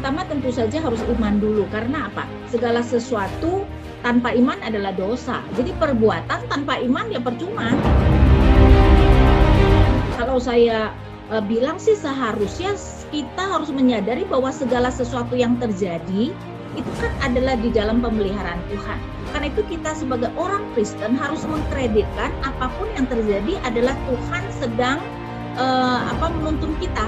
Pertama-tama tentu saja harus iman dulu. Karena apa? Segala sesuatu tanpa iman adalah dosa. Jadi perbuatan tanpa iman ya percuma. Kalau saya bilang sih seharusnya kita harus menyadari bahwa segala sesuatu yang terjadi itu kan adalah di dalam pemeliharaan Tuhan. Karena itu kita sebagai orang Kristen harus mengkreditkan apapun yang terjadi adalah Tuhan sedang menuntun kita.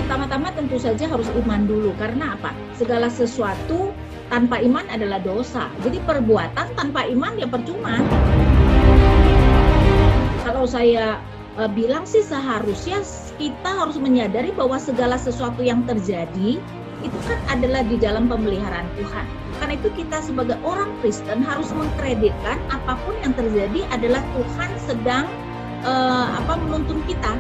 Pertama-tama tentu saja harus iman dulu. Karena apa? Segala sesuatu tanpa iman adalah dosa. Jadi perbuatan tanpa iman ya percuma. Kalau saya bilang sih seharusnya kita harus menyadari bahwa segala sesuatu yang terjadi itu kan adalah di dalam pemeliharaan Tuhan. Karena itu kita sebagai orang Kristen harus mengkreditkan apapun yang terjadi adalah Tuhan sedang menuntun kita.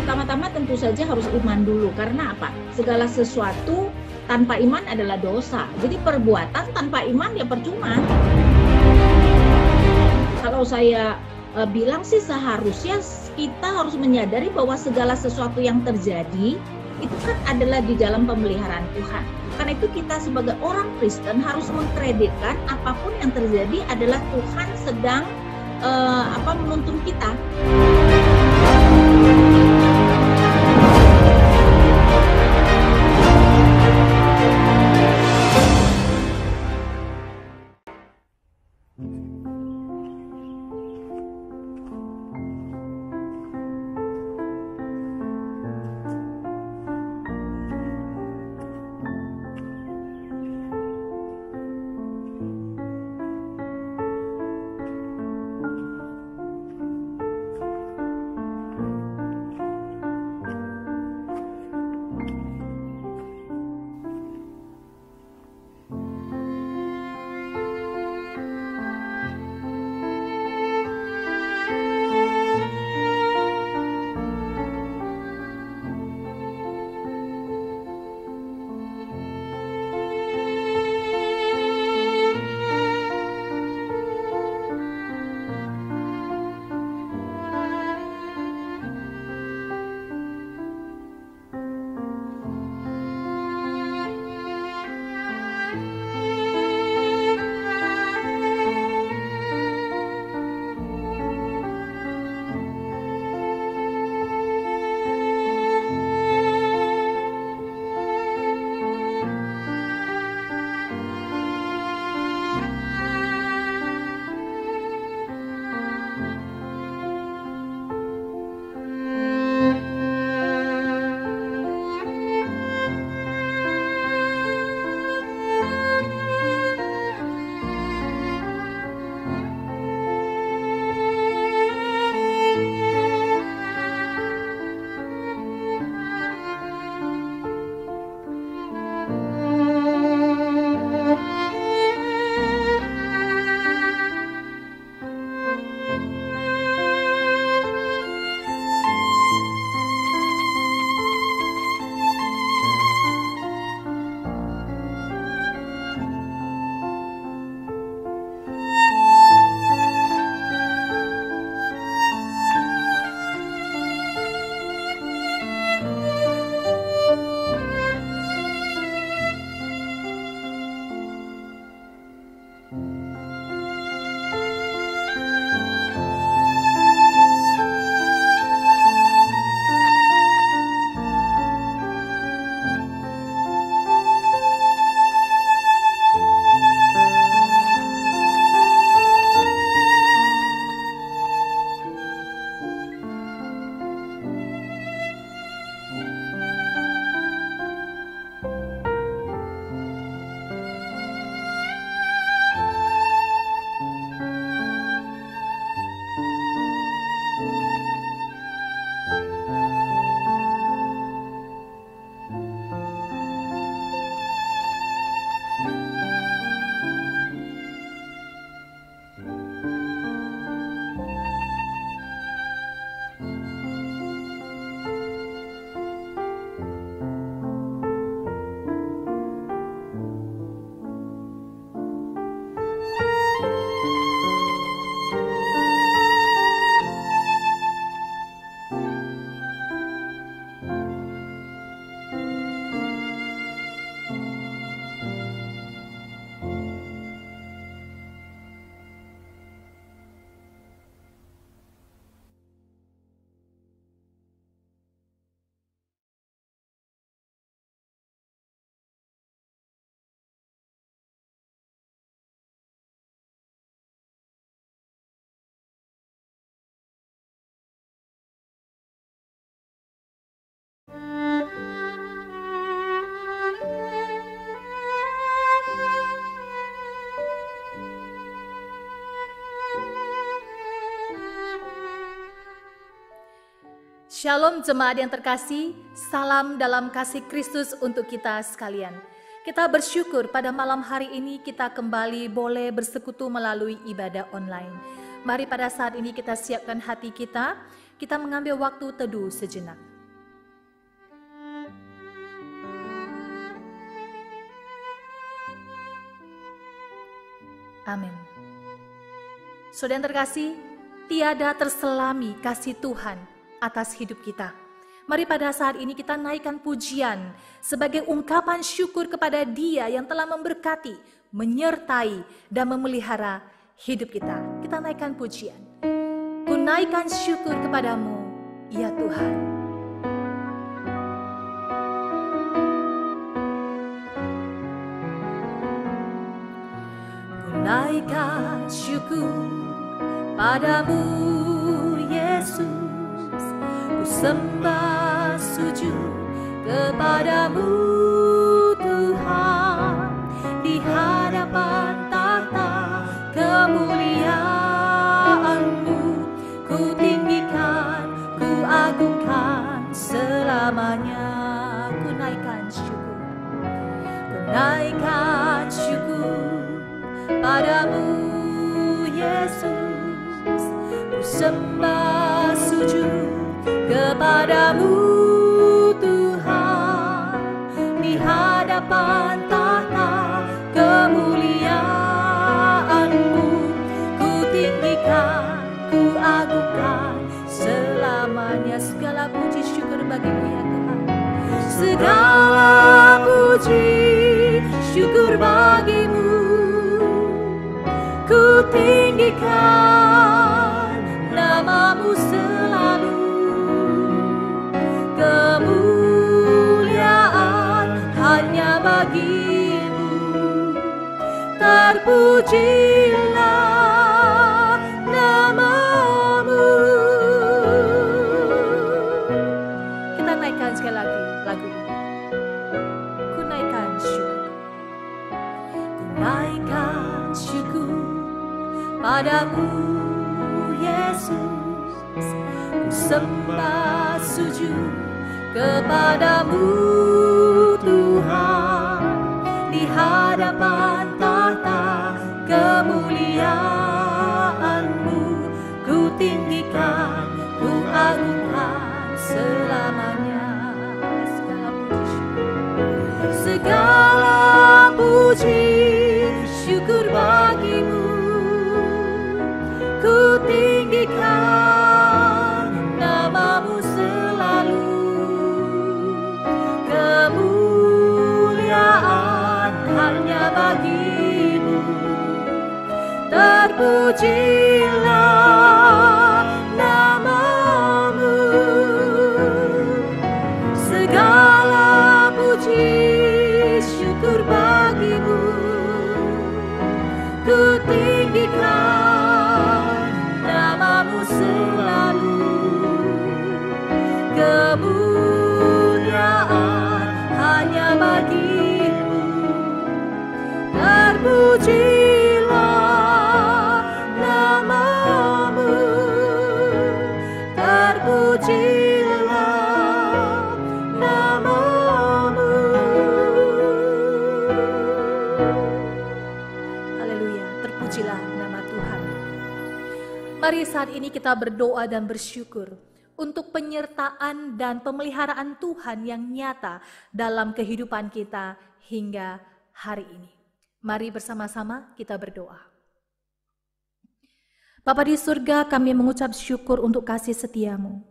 Pertama-tama tentu saja harus iman dulu. Karena apa? Segala sesuatu tanpa iman adalah dosa. Jadi perbuatan tanpa iman ya percuma. Kalau saya bilang sih seharusnya kita harus menyadari bahwa segala sesuatu yang terjadi itu kan adalah di dalam pemeliharaan Tuhan. Karena itu kita sebagai orang Kristen harus mengkreditkan apapun yang terjadi adalah Tuhan sedang menuntun kita. Shalom jemaat yang terkasih, salam dalam kasih Kristus untuk kita sekalian. Kita bersyukur pada malam hari ini kita kembali boleh bersekutu melalui ibadah online. Mari pada saat ini kita siapkan hati kita mengambil waktu teduh sejenak. Amin. Saudara yang terkasih, tiada terselami kasih Tuhan atas hidup kita. Mari pada saat ini kita naikkan pujian sebagai ungkapan syukur kepada Dia yang telah memberkati, menyertai, dan memelihara hidup kita. Kita naikkan pujian. Ku naikkan syukur kepadamu, ya Tuhan. Ku naikkan syukur padamu, Yesus. Sembah sujud kepadamu Tuhan, di hadapan tahta kemuliaan-Mu. Ku tinggikan, ku agungkan selamanya. Ku naikkan syukur, ku naikkan syukur padamu Yesus. Ku sembah sujud kepadamu Tuhan, di hadapan tahta kemuliaan-Mu. Ku tinggikan, ku agungkan selamanya. Segala puji syukur bagimu ya Tuhan. Segala puji syukur bagimu. Ku tinggikan namamu selalu. Kemuliaan hanya bagimu, terpujilah namamu. Kita naikkan sekali lagi lagu. Ku naikkan syukur, ku naikkan syukur padamu Yesus. Ku sembah sujud kepadamu Tuhan, di hadapan tahta kemuliaan-Mu. Ku tinggikan, ku agungkan selamanya. Segala puji syukur bagimu. Ku tinggikan namamu selalu. Kemuliaan hanya bagimu, terpujilah namamu. Segala puji syukur bagimu. Ku tinggikan namamu selalu. Kemuliaan hanya bagimu, terpujilah namamu, terpujilah namamu. Haleluya, terpujilah nama Tuhan. Mari saat ini kita berdoa dan bersyukur untuk penyertaan dan pemeliharaan Tuhan yang nyata dalam kehidupan kita hingga hari ini. Mari bersama-sama kita berdoa. Bapa di surga, kami mengucap syukur untuk kasih setia-Mu,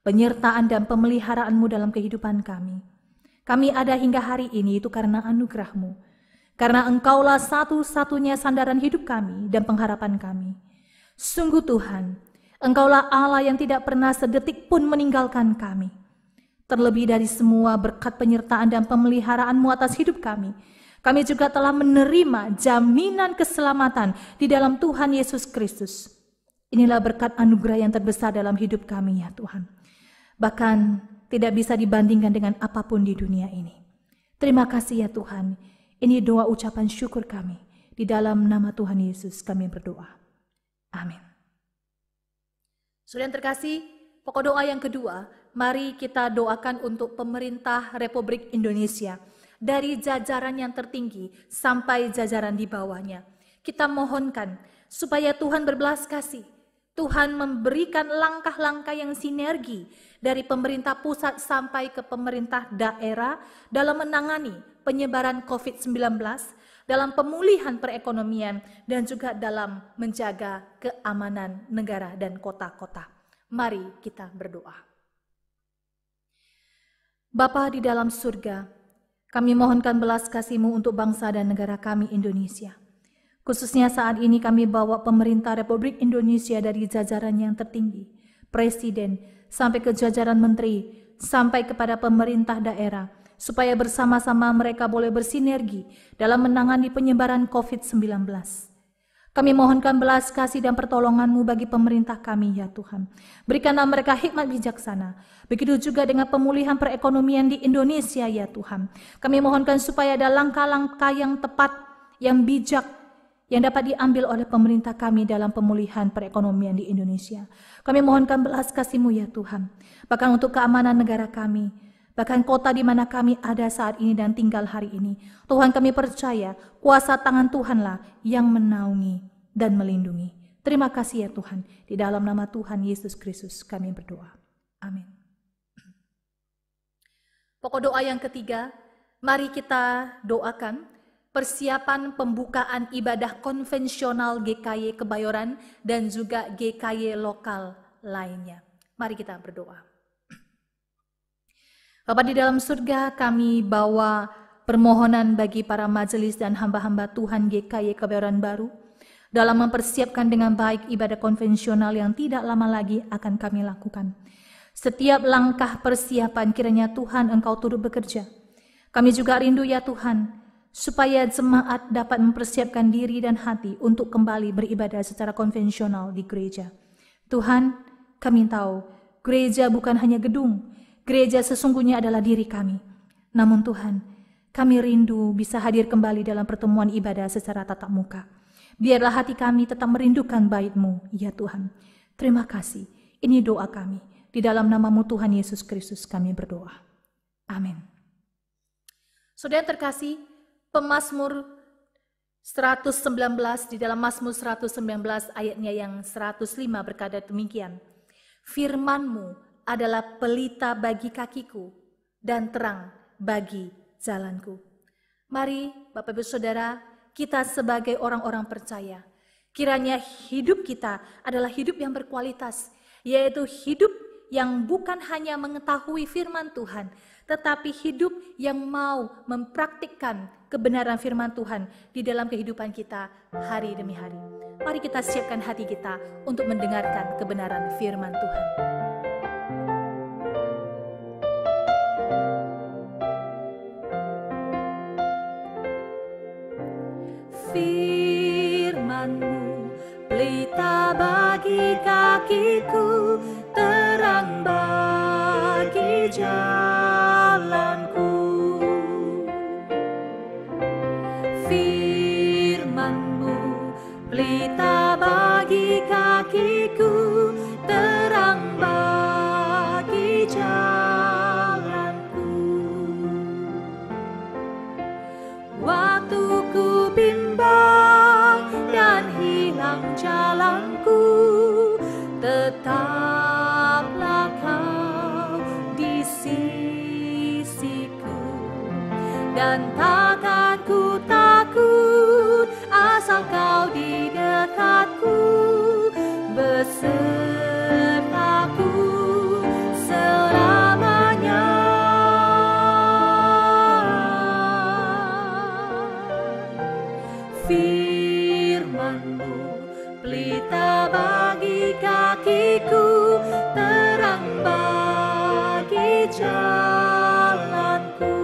penyertaan dan pemeliharaan-Mu dalam kehidupan kami. Kami ada hingga hari ini itu karena anugerah-Mu, karena Engkaulah satu-satunya sandaran hidup kami dan pengharapan kami. Sungguh Tuhan, Engkaulah Allah yang tidak pernah sedetik pun meninggalkan kami. Terlebih dari semua berkat penyertaan dan pemeliharaan-Mu atas hidup kami, kami juga telah menerima jaminan keselamatan di dalam Tuhan Yesus Kristus. Inilah berkat anugerah yang terbesar dalam hidup kami ya Tuhan. Bahkan tidak bisa dibandingkan dengan apapun di dunia ini. Terima kasih ya Tuhan. Ini doa ucapan syukur kami. Di dalam nama Tuhan Yesus kami berdoa. Amin. Saudara yang terkasih, pokok doa yang kedua, mari kita doakan untuk pemerintah Republik Indonesia, dari jajaran yang tertinggi sampai jajaran di bawahnya. Kita mohonkan supaya Tuhan berbelas kasih, Tuhan memberikan langkah-langkah yang sinergi dari pemerintah pusat sampai ke pemerintah daerah dalam menangani penyebaran COVID-19, dalam pemulihan perekonomian, dan juga dalam menjaga keamanan negara dan kota-kota. Mari kita berdoa. Bapa di dalam surga, kami mohonkan belas kasih-Mu untuk bangsa dan negara kami Indonesia. Khususnya saat ini kami bawa pemerintah Republik Indonesia dari jajaran yang tertinggi, Presiden, sampai ke jajaran menteri, sampai kepada pemerintah daerah, supaya bersama-sama mereka boleh bersinergi dalam menangani penyebaran COVID-19. Kami mohonkan belas kasih dan pertolongan-Mu bagi pemerintah kami, ya Tuhan. Berikanlah mereka hikmat bijaksana. Begitu juga dengan pemulihan perekonomian di Indonesia, ya Tuhan. Kami mohonkan supaya ada langkah-langkah yang tepat, yang bijak, yang dapat diambil oleh pemerintah kami dalam pemulihan perekonomian di Indonesia. Kami mohonkan belas kasih-Mu, ya Tuhan. Bahkan untuk keamanan negara kami, bahkan kota di mana kami ada saat ini dan tinggal hari ini. Tuhan, kami percaya kuasa tangan Tuhanlah yang menaungi dan melindungi. Terima kasih ya Tuhan. Di dalam nama Tuhan Yesus Kristus kami berdoa. Amin. Pokok doa yang ketiga, mari kita doakan persiapan pembukaan ibadah konvensional GKY Kebayoran dan juga GKY lokal lainnya. Mari kita berdoa. Bapa di dalam surga, kami bawa permohonan bagi para majelis dan hamba-hamba Tuhan GKY Kebayoran Baru dalam mempersiapkan dengan baik ibadah konvensional yang tidak lama lagi akan kami lakukan. Setiap langkah persiapan kiranya Tuhan Engkau turut bekerja. Kami juga rindu ya Tuhan, supaya jemaat dapat mempersiapkan diri dan hati untuk kembali beribadah secara konvensional di gereja. Tuhan, kami tahu gereja bukan hanya gedung, gereja sesungguhnya adalah diri kami. Namun Tuhan, kami rindu bisa hadir kembali dalam pertemuan ibadah secara tatap muka. Biarlah hati kami tetap merindukan bait-Mu, ya Tuhan. Terima kasih. Ini doa kami. Di dalam nama-Mu Tuhan Yesus Kristus kami berdoa. Amin. Saudara terkasih, pemazmur 119 di dalam Mazmur 119 ayatnya yang 105 berkata demikian. Firman-Mu adalah pelita bagi kakiku dan terang bagi jalanku. Mari Bapak Ibu Saudara, kita sebagai orang-orang percaya, kiranya hidup kita adalah hidup yang berkualitas, yaitu hidup yang bukan hanya mengetahui firman Tuhan, tetapi hidup yang mau mempraktikkan kebenaran firman Tuhan di dalam kehidupan kita hari demi hari. Mari kita siapkan hati kita untuk mendengarkan kebenaran firman Tuhan. Firman-Mu pelita bagi kakiku, terang bagi jalanku. Firman-Mu pelita bagi kakiku, terang bagi jalanku. Waktu ku bimbang dan hilang jalanku, tetaplah Kau di sisiku, dan takkan ku takut asal Kau di dekatku, besertaku selamanya. Firman-Mu pelita bagi kakiku, terang bagi jalanku.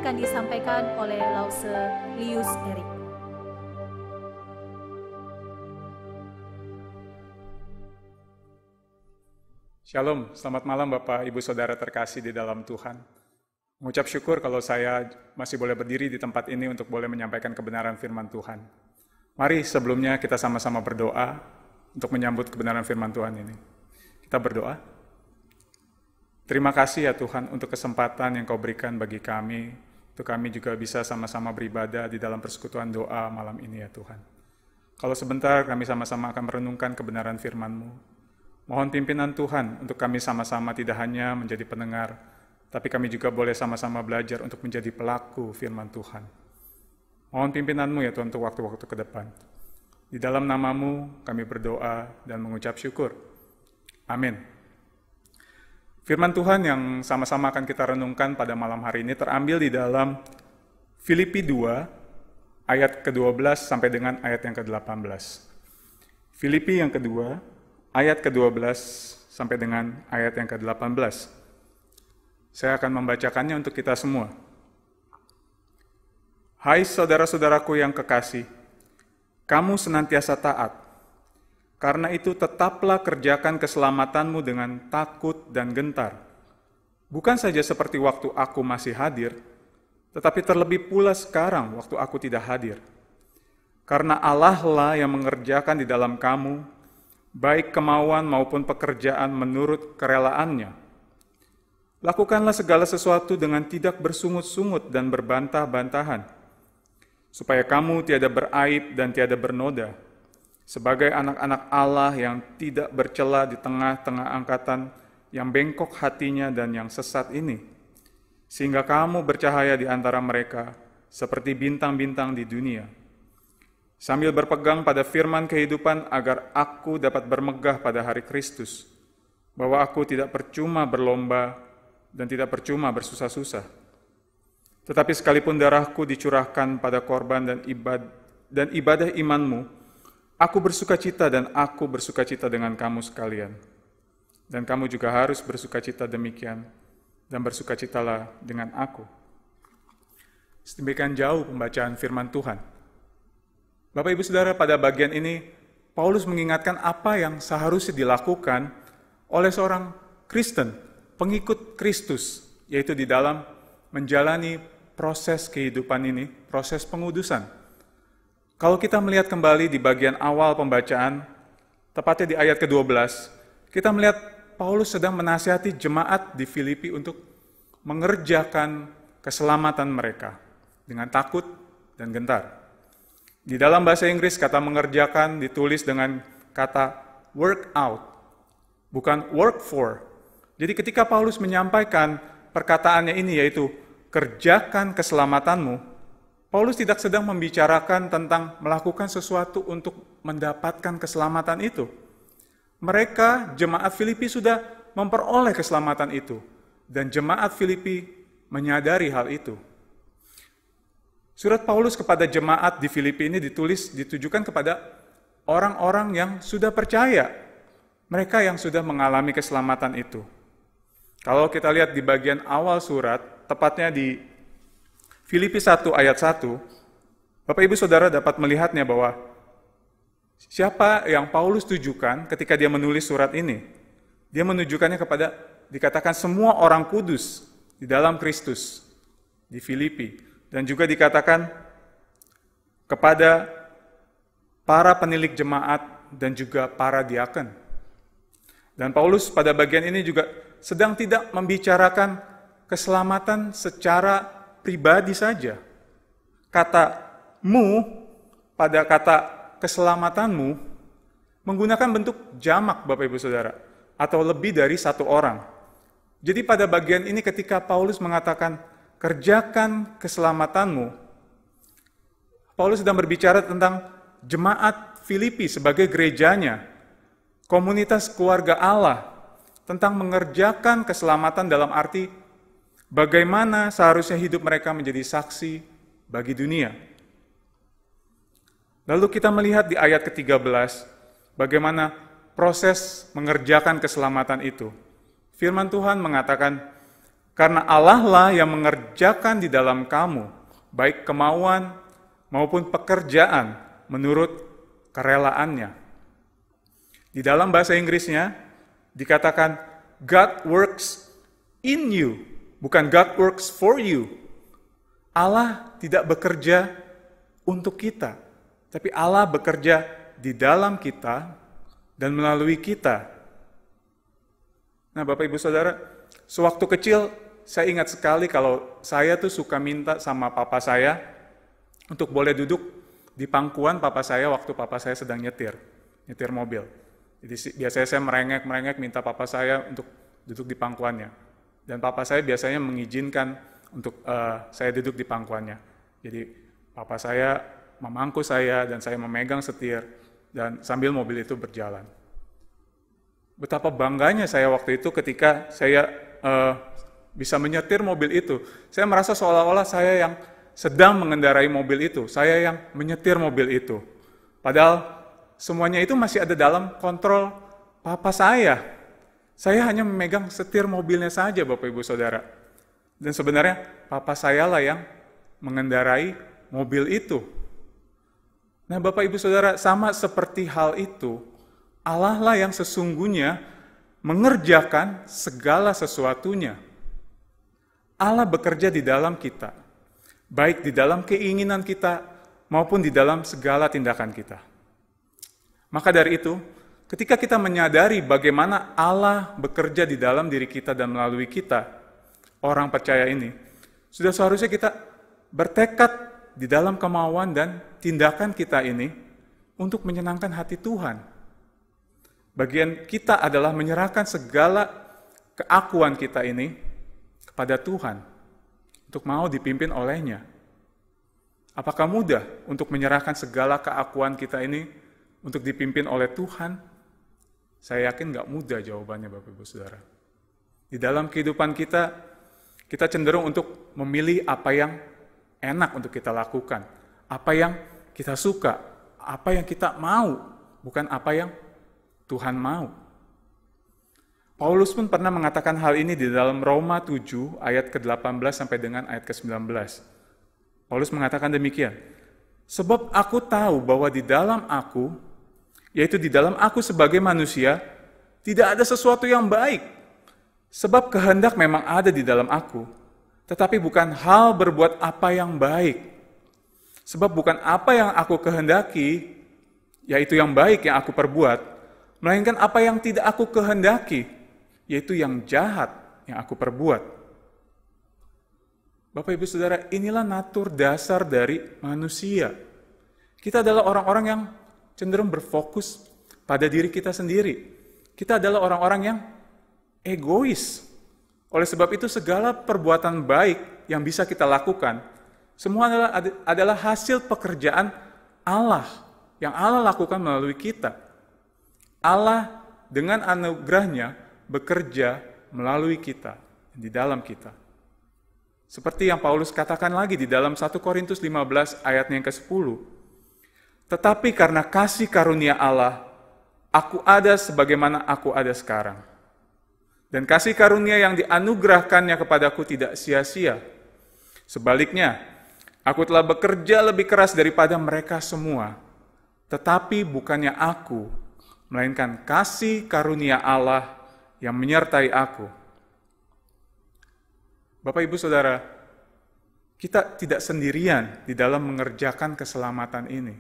akan disampaikan oleh Lause Lius Erik. Shalom, selamat malam Bapak, Ibu, Saudara terkasih di dalam Tuhan. Mengucap syukur kalau saya masih boleh berdiri di tempat ini untuk boleh menyampaikan kebenaran firman Tuhan. Mari sebelumnya kita sama-sama berdoa untuk menyambut kebenaran firman Tuhan ini. Kita berdoa. Terima kasih ya Tuhan untuk kesempatan yang Kau berikan bagi kami, untuk kami juga bisa sama-sama beribadah di dalam persekutuan doa malam ini ya Tuhan. Kalau sebentar kami sama-sama akan merenungkan kebenaran firman-Mu. Mohon pimpinan Tuhan untuk kami sama-sama tidak hanya menjadi pendengar, tapi kami juga boleh sama-sama belajar untuk menjadi pelaku firman Tuhan. Mohon pimpinan-Mu ya Tuhan untuk waktu-waktu ke depan. Di dalam nama-Mu kami berdoa dan mengucap syukur. Amin. Firman Tuhan yang sama-sama akan kita renungkan pada malam hari ini terambil di dalam Filipi 2 ayat ke-12 sampai dengan ayat yang ke-18. Filipi yang kedua, ayat ke-12 sampai dengan ayat yang ke-18. Saya akan membacakannya untuk kita semua. Hai saudara-saudaraku yang kekasih, kamu senantiasa taat. Karena itu tetaplah kerjakan keselamatanmu dengan takut dan gentar. Bukan saja seperti waktu aku masih hadir, tetapi terlebih pula sekarang waktu aku tidak hadir. Karena Allah lah yang mengerjakan di dalam kamu, baik kemauan maupun pekerjaan menurut kerelaannya. Lakukanlah segala sesuatu dengan tidak bersungut-sungut dan berbantah-bantahan, supaya kamu tiada beraib dan tiada bernoda, sebagai anak-anak Allah yang tidak bercela di tengah-tengah angkatan yang bengkok hatinya dan yang sesat ini, sehingga kamu bercahaya di antara mereka seperti bintang-bintang di dunia, sambil berpegang pada firman kehidupan agar aku dapat bermegah pada hari Kristus, bahwa aku tidak percuma berlomba dan tidak percuma bersusah-susah. Tetapi sekalipun darahku dicurahkan pada korban dan ibadah imanmu, aku bersukacita dan aku bersukacita dengan kamu sekalian. Dan kamu juga harus bersukacita demikian dan bersukacitalah dengan aku. Sedemikian jauh pembacaan firman Tuhan. Bapak Ibu Saudara, pada bagian ini Paulus mengingatkan apa yang seharusnya dilakukan oleh seorang Kristen, pengikut Kristus, yaitu di dalam menjalani proses kehidupan ini, proses pengudusan. Kalau kita melihat kembali di bagian awal pembacaan, tepatnya di ayat ke-12, kita melihat Paulus sedang menasihati jemaat di Filipi untuk mengerjakan keselamatan mereka dengan takut dan gentar. Di dalam bahasa Inggris, kata mengerjakan ditulis dengan kata work out, bukan work for. Jadi ketika Paulus menyampaikan perkataannya ini, yaitu kerjakan keselamatanmu, Paulus tidak sedang membicarakan tentang melakukan sesuatu untuk mendapatkan keselamatan itu. Mereka, jemaat Filipi, sudah memperoleh keselamatan itu. Dan jemaat Filipi menyadari hal itu. Surat Paulus kepada jemaat di Filipi ini ditujukan kepada orang-orang yang sudah percaya. Mereka yang sudah mengalami keselamatan itu. Kalau kita lihat di bagian awal surat, tepatnya di Filipi 1 ayat 1, Bapak Ibu Saudara dapat melihatnya bahwa siapa yang Paulus tujukan ketika dia menulis surat ini. Dia menunjukkannya kepada, dikatakan semua orang kudus di dalam Kristus di Filipi. Dan juga dikatakan kepada para penilik jemaat dan juga para diaken. Dan Paulus pada bagian ini juga sedang tidak membicarakan keselamatan secara pribadi saja. Kata mu pada kata keselamatanmu menggunakan bentuk jamak, Bapak Ibu Saudara, atau lebih dari satu orang. Jadi pada bagian ini ketika Paulus mengatakan kerjakan keselamatanmu, Paulus sedang berbicara tentang jemaat Filipi sebagai gerejanya, komunitas keluarga Allah, tentang mengerjakan keselamatan dalam arti bagaimana seharusnya hidup mereka menjadi saksi bagi dunia. Lalu kita melihat di ayat ke-13, bagaimana proses mengerjakan keselamatan itu. Firman Tuhan mengatakan, Karena Allah lah yang mengerjakan di dalam kamu, baik kemauan maupun pekerjaan menurut kerelaannya. Di dalam bahasa Inggrisnya dikatakan God works in you, bukan God works for you. Allah tidak bekerja untuk kita, tapi Allah bekerja di dalam kita dan melalui kita. Nah, Bapak Ibu Saudara, sewaktu kecil saya ingat sekali kalau saya tuh suka minta sama papa saya untuk boleh duduk di pangkuan papa saya waktu papa saya sedang nyetir mobil. Jadi biasanya saya merengek minta papa saya untuk duduk di pangkuannya. Dan papa saya biasanya mengizinkan untuk saya duduk di pangkuannya. Jadi papa saya memangku saya dan saya memegang setir dan sambil mobil itu berjalan. Betapa bangganya saya waktu itu ketika saya bisa menyetir mobil itu. Saya merasa seolah-olah saya yang sedang mengendarai mobil itu, saya yang menyetir mobil itu. Padahal semuanya itu masih ada dalam kontrol papa saya. Saya hanya memegang setir mobilnya saja, Bapak Ibu Saudara. Dan sebenarnya papa saya lah yang mengendarai mobil itu. Nah, Bapak Ibu Saudara, sama seperti hal itu, Allah lah yang sesungguhnya mengerjakan segala sesuatunya. Allah bekerja di dalam kita, baik di dalam keinginan kita maupun di dalam segala tindakan kita. Maka dari itu, ketika kita menyadari bagaimana Allah bekerja di dalam diri kita dan melalui kita, orang percaya ini, sudah seharusnya kita bertekad di dalam kemauan dan tindakan kita ini untuk menyenangkan hati Tuhan. Bagian kita adalah menyerahkan segala keakuan kita ini kepada Tuhan, untuk mau dipimpin olehnya. Apakah mudah untuk menyerahkan segala keakuan kita ini untuk dipimpin oleh Tuhan? Saya yakin nggak mudah jawabannya, Bapak Ibu Saudara. Di dalam kehidupan kita cenderung untuk memilih apa yang enak untuk kita lakukan, apa yang kita suka, apa yang kita mau, bukan apa yang Tuhan mau. Paulus pun pernah mengatakan hal ini di dalam Roma 7 ayat ke-18 sampai dengan ayat ke-19. Paulus mengatakan demikian, sebab aku tahu bahwa di dalam aku, yaitu di dalam aku sebagai manusia, tidak ada sesuatu yang baik. Sebab kehendak memang ada di dalam aku, tetapi bukan hal berbuat apa yang baik. Sebab bukan apa yang aku kehendaki, yaitu yang baik yang aku perbuat, melainkan apa yang tidak aku kehendaki, yaitu yang jahat yang aku perbuat. Bapak Ibu Saudara, inilah natur dasar dari manusia. Kita adalah orang-orang yang cenderung berfokus pada diri kita sendiri. Kita adalah orang-orang yang egois. Oleh sebab itu segala perbuatan baik yang bisa kita lakukan, semua adalah hasil pekerjaan Allah, yang Allah lakukan melalui kita. Allah dengan anugerahnya bekerja melalui kita, di dalam kita. Seperti yang Paulus katakan lagi di dalam 1 Korintus 15 ayatnya yang ke-10. Tetapi karena kasih karunia Allah, aku ada sebagaimana aku ada sekarang. Dan kasih karunia yang dianugerahkannya kepadaku tidak sia-sia. Sebaliknya, aku telah bekerja lebih keras daripada mereka semua. Tetapi bukannya aku, melainkan kasih karunia Allah yang menyertai aku. Bapak Ibu Saudara, kita tidak sendirian di dalam mengerjakan keselamatan ini.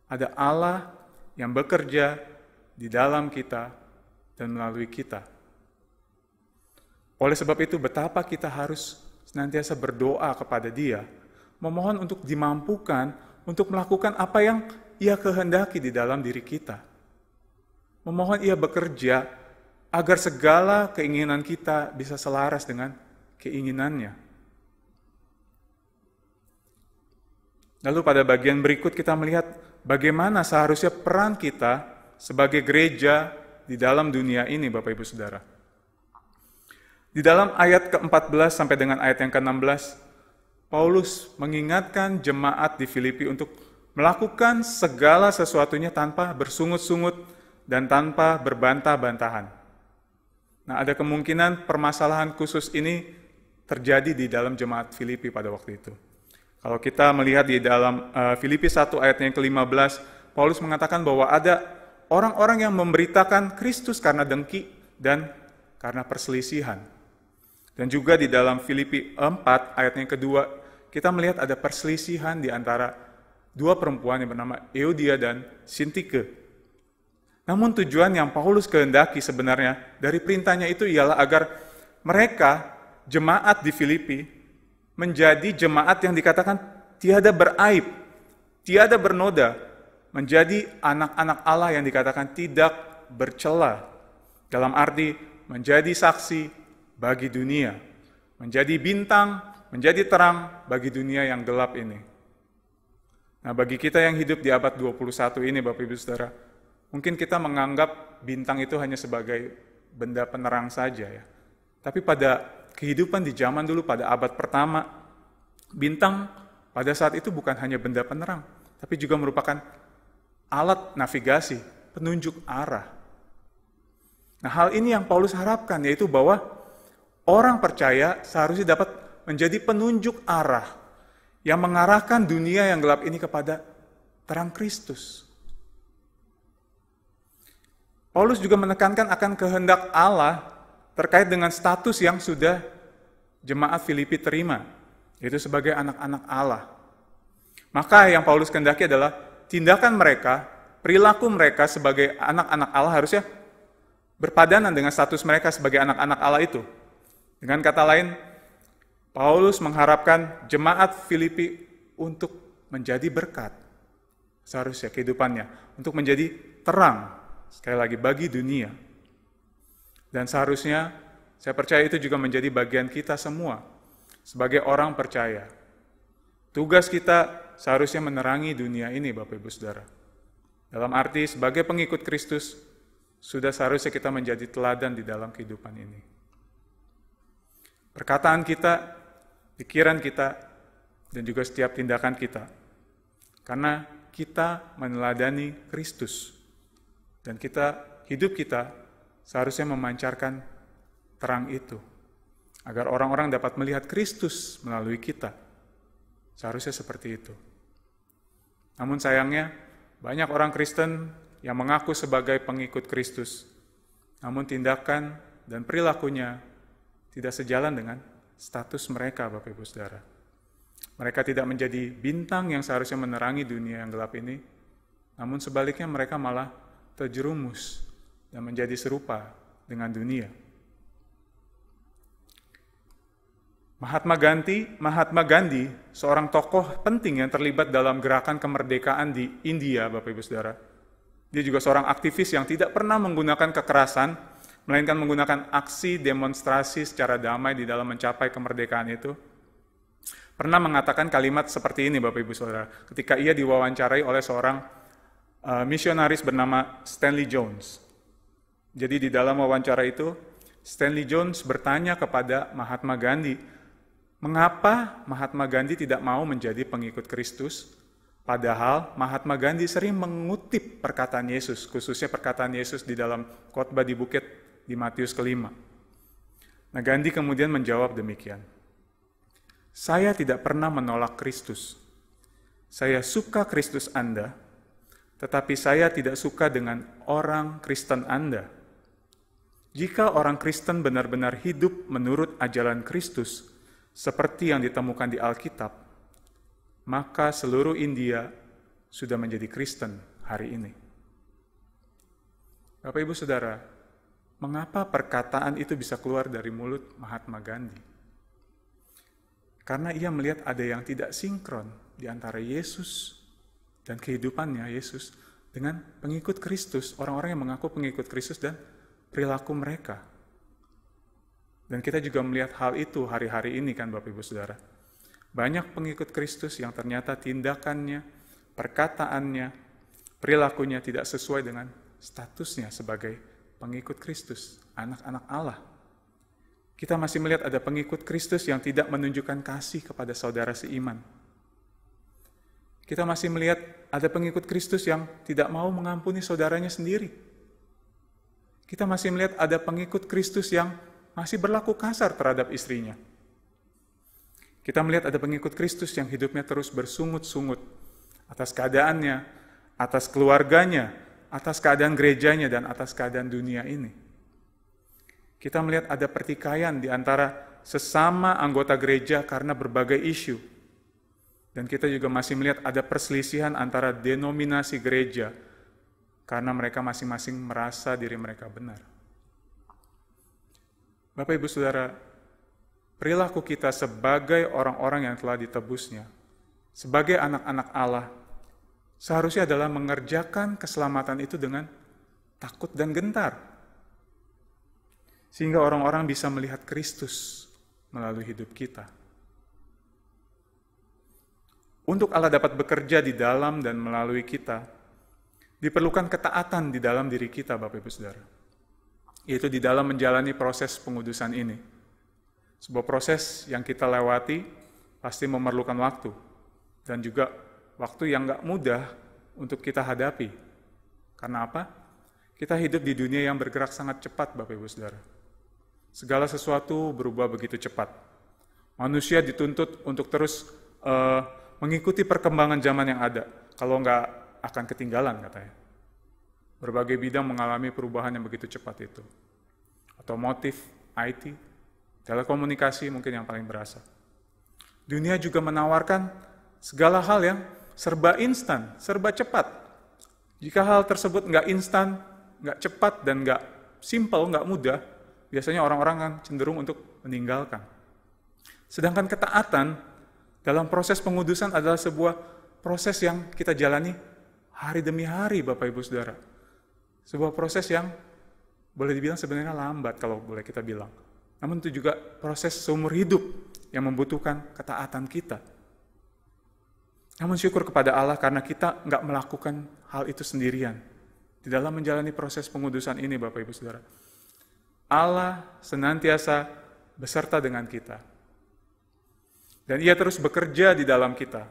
Ada Allah yang bekerja di dalam kita dan melalui kita. Oleh sebab itu, betapa kita harus senantiasa berdoa kepada Dia, memohon untuk dimampukan untuk melakukan apa yang Ia kehendaki di dalam diri kita. Memohon Ia bekerja agar segala keinginan kita bisa selaras dengan keinginannya. Lalu pada bagian berikut kita melihat bagaimana seharusnya peran kita sebagai gereja di dalam dunia ini, Bapak Ibu Saudara. Di dalam ayat ke-14 sampai dengan ayat yang ke-16, Paulus mengingatkan jemaat di Filipi untuk melakukan segala sesuatunya tanpa bersungut-sungut dan tanpa berbantah-bantahan. Nah, ada kemungkinan permasalahan khusus ini terjadi di dalam jemaat Filipi pada waktu itu. Kalau kita melihat di dalam Filipi 1 ayatnya yang ke-15, Paulus mengatakan bahwa ada orang-orang yang memberitakan Kristus karena dengki dan karena perselisihan. Dan juga di dalam Filipi 4 ayatnya yang kedua, kita melihat ada perselisihan di antara dua perempuan yang bernama Euodia dan Sintike. Namun tujuan yang Paulus kehendaki sebenarnya dari perintahnya itu ialah agar mereka, jemaat di Filipi, menjadi jemaat yang dikatakan tiada beraib, tiada bernoda, menjadi anak-anak Allah yang dikatakan tidak bercela. Dalam arti menjadi saksi bagi dunia, menjadi bintang, menjadi terang bagi dunia yang gelap ini. Nah, bagi kita yang hidup di abad 21 ini, Bapak Ibu Saudara, mungkin kita menganggap bintang itu hanya sebagai benda penerang saja ya. Tapi pada kehidupan di zaman dulu, pada abad pertama, bintang pada saat itu bukan hanya benda penerang, tapi juga merupakan alat navigasi, penunjuk arah. Nah, hal ini yang Paulus harapkan, yaitu bahwa orang percaya seharusnya dapat menjadi penunjuk arah yang mengarahkan dunia yang gelap ini kepada terang Kristus. Paulus juga menekankan akan kehendak Allah terkait dengan status yang sudah jemaat Filipi terima, yaitu sebagai anak-anak Allah. Maka yang Paulus kehendaki adalah tindakan mereka, perilaku mereka sebagai anak-anak Allah harusnya berpadanan dengan status mereka sebagai anak-anak Allah itu. Dengan kata lain, Paulus mengharapkan jemaat Filipi untuk menjadi berkat, seharusnya kehidupannya, untuk menjadi terang, sekali lagi, bagi dunia. Dan seharusnya, saya percaya itu juga menjadi bagian kita semua, sebagai orang percaya. Tugas kita seharusnya menerangi dunia ini, Bapak Ibu Saudara. Dalam arti, sebagai pengikut Kristus, sudah seharusnya kita menjadi teladan di dalam kehidupan ini. Perkataan kita, pikiran kita, dan juga setiap tindakan kita. Karena kita meneladani Kristus. Dan hidup kita seharusnya memancarkan terang itu. Agar orang-orang dapat melihat Kristus melalui kita. Seharusnya seperti itu. Namun sayangnya, banyak orang Kristen yang mengaku sebagai pengikut Kristus, namun tindakan dan perilakunya tidak sejalan dengan status mereka, Bapak Ibu Saudara. Mereka tidak menjadi bintang yang seharusnya menerangi dunia yang gelap ini, namun sebaliknya mereka malah terjerumus dan menjadi serupa dengan dunia. Mahatma Gandhi, seorang tokoh penting yang terlibat dalam gerakan kemerdekaan di India, Bapak Ibu Saudara. Dia juga seorang aktivis yang tidak pernah menggunakan kekerasan, melainkan menggunakan aksi demonstrasi secara damai di dalam mencapai kemerdekaan itu. Pernah mengatakan kalimat seperti ini, Bapak Ibu Saudara, ketika ia diwawancarai oleh seorang misionaris bernama Stanley Jones. Jadi di dalam wawancara itu, Stanley Jones bertanya kepada Mahatma Gandhi, mengapa Mahatma Gandhi tidak mau menjadi pengikut Kristus? Padahal Mahatma Gandhi sering mengutip perkataan Yesus, khususnya perkataan Yesus di dalam khotbah di bukit di Matius ke-5. Nah, Gandhi kemudian menjawab demikian. Saya tidak pernah menolak Kristus. Saya suka Kristus Anda, tetapi saya tidak suka dengan orang Kristen Anda. Jika orang Kristen benar-benar hidup menurut ajaran Kristus, seperti yang ditemukan di Alkitab, maka seluruh India sudah menjadi Kristen hari ini. Bapak Ibu Saudara, mengapa perkataan itu bisa keluar dari mulut Mahatma Gandhi? Karena ia melihat ada yang tidak sinkron di antara Yesus dan kehidupannya Yesus dengan pengikut Kristus, orang-orang yang mengaku pengikut Kristus dan perilaku mereka. Dan kita juga melihat hal itu hari-hari ini kan Bapak Ibu Saudara. Banyak pengikut Kristus yang ternyata tindakannya, perkataannya, perilakunya tidak sesuai dengan statusnya sebagai pengikut Kristus, anak-anak Allah. Kita masih melihat ada pengikut Kristus yang tidak menunjukkan kasih kepada saudara seiman. Kita masih melihat ada pengikut Kristus yang tidak mau mengampuni saudaranya sendiri. Kita masih melihat ada pengikut Kristus yang masih berlaku kasar terhadap istrinya. Kita melihat ada pengikut Kristus yang hidupnya terus bersungut-sungut atas keadaannya, atas keluarganya, atas keadaan gerejanya, dan atas keadaan dunia ini. Kita melihat ada pertikaian di antara sesama anggota gereja karena berbagai isu. Dan kita juga masih melihat ada perselisihan antara denominasi gereja karena mereka masing-masing merasa diri mereka benar. Bapak, Ibu, Saudara, perilaku kita sebagai orang-orang yang telah ditebusnya, sebagai anak-anak Allah, seharusnya adalah mengerjakan keselamatan itu dengan takut dan gentar. Sehingga orang-orang bisa melihat Kristus melalui hidup kita. Untuk Allah dapat bekerja di dalam dan melalui kita, diperlukan ketaatan di dalam diri kita, Bapak Ibu Saudara. Yaitu di dalam menjalani proses pengudusan ini. Sebuah proses yang kita lewati pasti memerlukan waktu. Dan juga waktu yang gak mudah untuk kita hadapi. Karena apa? Kita hidup di dunia yang bergerak sangat cepat, Bapak Ibu Saudara. Segala sesuatu berubah begitu cepat. Manusia dituntut untuk terus mengikuti perkembangan zaman yang ada. Kalau enggak akan ketinggalan, katanya. Berbagai bidang mengalami perubahan yang begitu cepat itu. Otomotif, IT, telekomunikasi mungkin yang paling berasa. Dunia juga menawarkan segala hal yang serba instan, serba cepat. Jika hal tersebut enggak instan, enggak cepat, dan enggak simple, enggak mudah, biasanya orang-orang kan cenderung untuk meninggalkan. Sedangkan ketaatan dalam proses pengudusan adalah sebuah proses yang kita jalani hari demi hari, Bapak Ibu Saudara. Sebuah proses yang boleh dibilang sebenarnya lambat kalau boleh kita bilang. Namun itu juga proses seumur hidup yang membutuhkan ketaatan kita. Namun syukur kepada Allah karena kita nggak melakukan hal itu sendirian. Di dalam menjalani proses pengudusan ini, Bapak Ibu Saudara, Allah senantiasa beserta dengan kita. Dan Ia terus bekerja di dalam kita.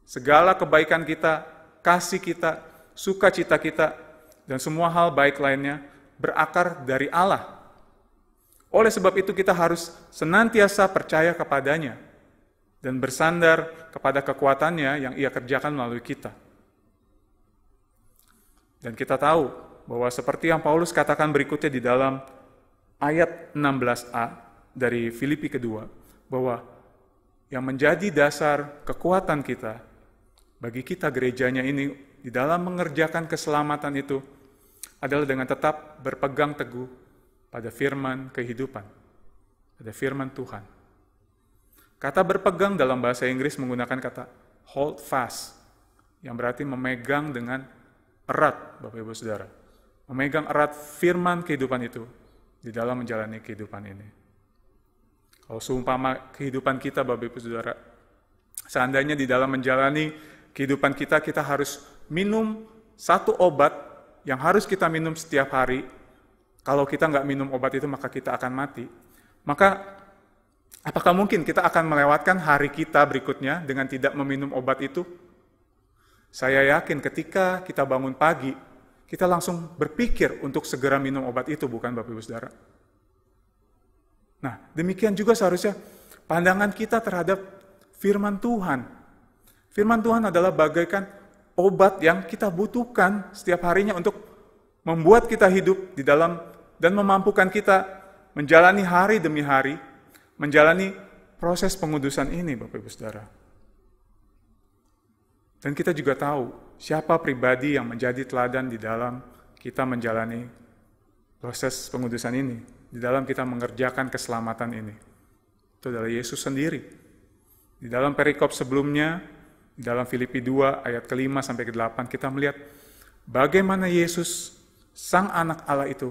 Segala kebaikan kita, kasih kita, sukacita kita, dan semua hal baik lainnya berakar dari Allah. Oleh sebab itu kita harus senantiasa percaya kepadanya dan bersandar kepada kekuatannya yang Ia kerjakan melalui kita. Dan kita tahu bahwa seperti yang Paulus katakan berikutnya di dalam ayat 16a dari Filipi kedua, bahwa yang menjadi dasar kekuatan kita, bagi kita gerejanya ini, di dalam mengerjakan keselamatan itu, adalah dengan tetap berpegang teguh pada firman kehidupan, pada firman Tuhan. Kata berpegang dalam bahasa Inggris menggunakan kata hold fast, yang berarti memegang dengan erat, Bapak Ibu Saudara. Memegang erat firman kehidupan itu di dalam menjalani kehidupan ini. Kalau seumpama kehidupan kita, Bapak Ibu Saudara, seandainya di dalam menjalani kehidupan kita, kita harus minum satu obat yang harus kita minum setiap hari. Kalau kita nggak minum obat itu, maka kita akan mati. Maka, apakah mungkin kita akan melewatkan hari kita berikutnya dengan tidak meminum obat itu? Saya yakin ketika kita bangun pagi, kita langsung berpikir untuk segera minum obat itu, bukan Bapak Ibu Saudara? Nah, demikian juga seharusnya pandangan kita terhadap firman Tuhan. Firman Tuhan adalah bagaikan obat yang kita butuhkan setiap harinya untuk membuat kita hidup di dalam dan memampukan kita menjalani hari demi hari, menjalani proses pengudusan ini, Bapak Ibu Saudara. Dan kita juga tahu siapa pribadi yang menjadi teladan di dalam kita menjalani proses pengudusan ini, di dalam kita mengerjakan keselamatan ini. Itu adalah Yesus sendiri. Di dalam perikop sebelumnya, di dalam Filipi 2 ayat ke-5 sampai ke-8, kita melihat bagaimana Yesus, Sang Anak Allah itu,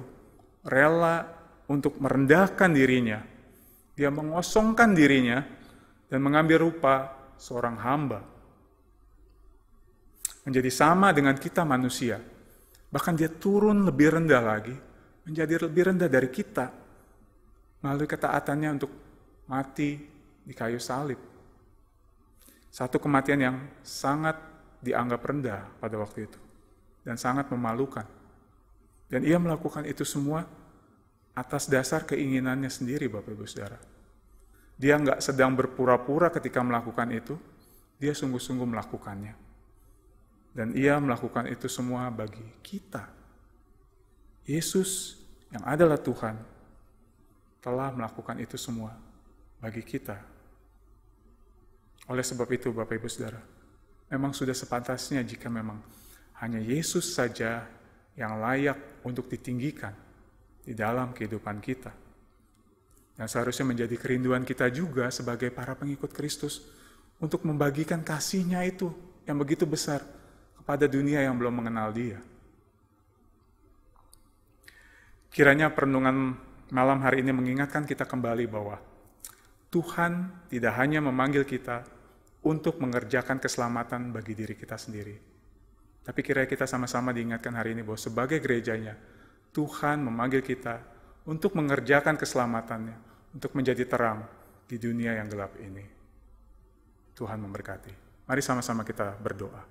rela untuk merendahkan dirinya. Dia mengosongkan dirinya dan mengambil rupa seorang hamba. Menjadi sama dengan kita manusia. Bahkan dia turun lebih rendah lagi, menjadi lebih rendah dari kita, melalui ketaatannya untuk mati di kayu salib. Satu kematian yang sangat dianggap rendah pada waktu itu, dan sangat memalukan. Dan ia melakukan itu semua atas dasar keinginannya sendiri, Bapak Ibu Saudara. Dia nggak sedang berpura-pura ketika melakukan itu, dia sungguh-sungguh melakukannya. Dan ia melakukan itu semua bagi kita. Yesus yang adalah Tuhan telah melakukan itu semua bagi kita. Oleh sebab itu, Bapak Ibu Saudara, memang sudah sepantasnya jika memang hanya Yesus saja yang layak untuk ditinggikan di dalam kehidupan kita. Dan seharusnya menjadi kerinduan kita juga sebagai para pengikut Kristus untuk membagikan kasih-Nya itu yang begitu besar kepada dunia yang belum mengenal Dia. Kiranya perenungan malam hari ini mengingatkan kita kembali bahwa Tuhan tidak hanya memanggil kita untuk mengerjakan keselamatan bagi diri kita sendiri. Tapi kiranya kita sama-sama diingatkan hari ini bahwa sebagai gerejanya, Tuhan memanggil kita untuk mengerjakan keselamatannya, untuk menjadi terang di dunia yang gelap ini. Tuhan memberkati. Mari sama-sama kita berdoa.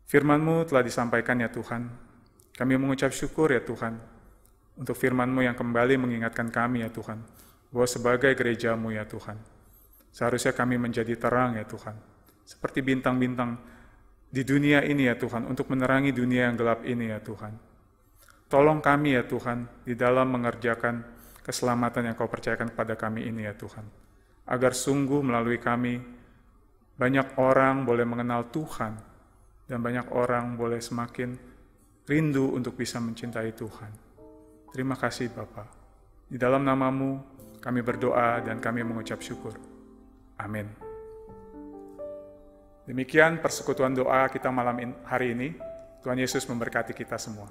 Firman-Mu telah disampaikan ya Tuhan. Kami mengucap syukur ya Tuhan, untuk firman-Mu yang kembali mengingatkan kami ya Tuhan, bahwa sebagai gereja-Mu ya Tuhan, seharusnya kami menjadi terang ya Tuhan, seperti bintang-bintang di dunia ini ya Tuhan, untuk menerangi dunia yang gelap ini ya Tuhan. Tolong kami ya Tuhan, di dalam mengerjakan keselamatan yang Kau percayakan kepada kami ini ya Tuhan, agar sungguh melalui kami, banyak orang boleh mengenal Tuhan, dan banyak orang boleh semakin rindu untuk bisa mencintai Tuhan. Terima kasih Bapa. Di dalam nama-Mu kami berdoa dan kami mengucap syukur. Amin. Demikian persekutuan doa kita malam hari ini. Tuhan Yesus memberkati kita semua.